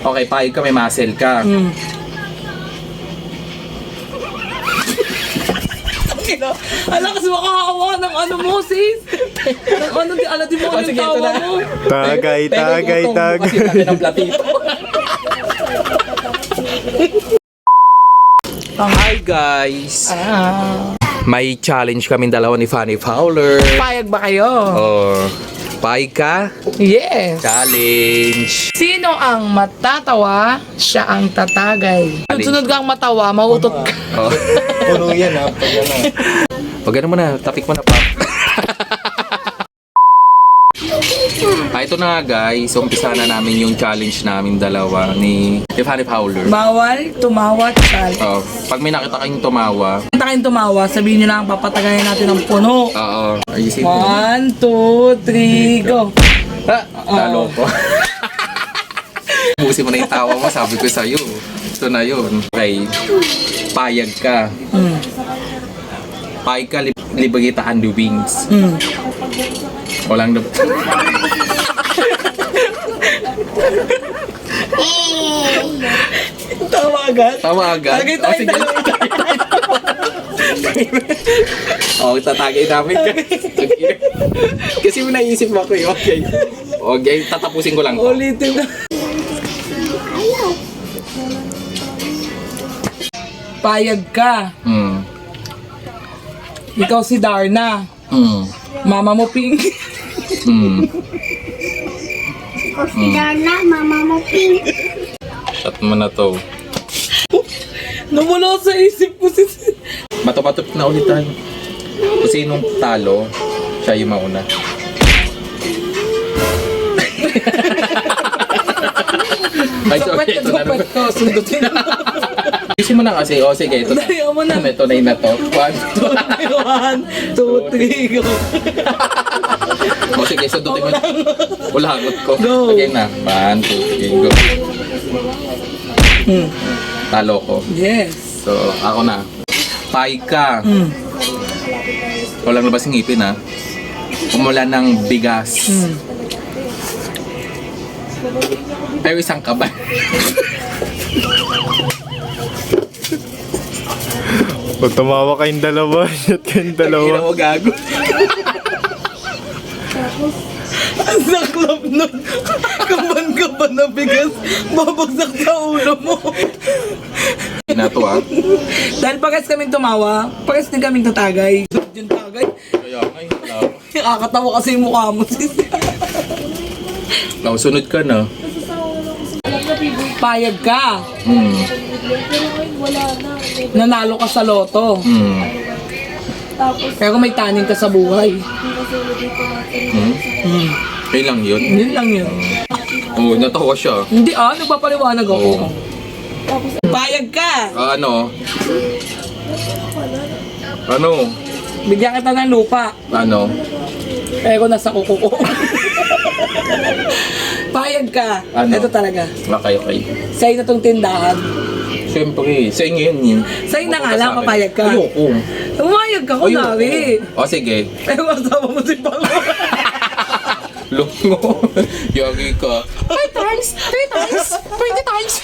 Okay, payag ka, may muscle ka. Ala kasi makakawa ng ano mo, sis. Ala di mo yung tawa mo. Tagay. Kasi laki ng platito. Hi guys! May challenge kaming dalawa ni Fanny Fowler. Payag ba kayo? Oh, payag ka? Yes. Challenge! Sino ang matatawa, siya ang tatagay. Sunod ka ang matawa, mautot ka. Oh. Puno yan ha. Pag ano. Pag ano mo na, tapik mo na pa. Ito na nga guys, umpisa na namin yung challenge namin dalawa ni Fanny Fowler. Bawal, tumawa, tsal. Oh, pag may nakita kayong tumawa, Kung kayong tumawa, sabihin nyo lang, papatagayin natin ang puno. oo, ayusin mo. 1, 2, 3, go. Talo ko. Busin mo na yung tawa mo, sabi ko sa'yo. Ito na yun. Okay, payag ka. Payag ka, libagitaan the wings. Walang Tawa agad. Tawa agad. Tagay tayo, sige. Tatagay namin ka. Kasi mo naisip mo ako eh. Okay. Okay, tatapusin ko lang to. Ulitin na. Payag ka. Ikaw si Darna. Mama mo pink. Si Darna, mama mo pink. Shot mo na to. Nawala sa isip ko si... Bato-bato na ulit tayo. Kung sinong talo, siya yung mauna. Ay, sorry. Ito na naman. ko, sundutin mo. Isin mo na kasi. O, sige. Ito na. Dalihan mo na. Ito na yun na to. 1, 2, 3, go. O, sige. Sundutin mo. Ulagot ko. Go. Okay na. 1, 2, 3, go. Talo ko. Yes. So, ako na. Pay ka. Walang labas ng ngipin, ha? Umula ng bigas. Pero isang kaban. Pag tumawa kayong dalawa, shot kayong dalawa. Hindi mo gago. Ang saklap nun. Kaban-kaban na bigas. Babagsak sa ulo mo. Hindi na to, ha? Dahil pares kaming tumawa, pares din kaming tatagay. Yung tagay. Kaya, ay, Nakakatawa kasi yung mukha mo, sis. sunod ka na. Payag ka. Nanalo ka sa loto. Pero may tanin ka sa buhay. Okay lang yun. Yun lang yun. Oo, natawa siya. Hindi nagpapaliwanag ako. Payag ka. Ano? Ano? Bigyan kita ng lupa. Ano? Pero nasa kuko ko. Payag ka. Ano? Ito talaga. Okay. Sa'yo na tong tindahan. Siyempre, sa inyo yun yun. Sa'yo na nga lang, papayag ka. Ayoko. Pumayag ka, kunwari. O, sige. Pero kasama mo si Palo. Lungo. Yagi ka. 5 times, 3 times, 20 times.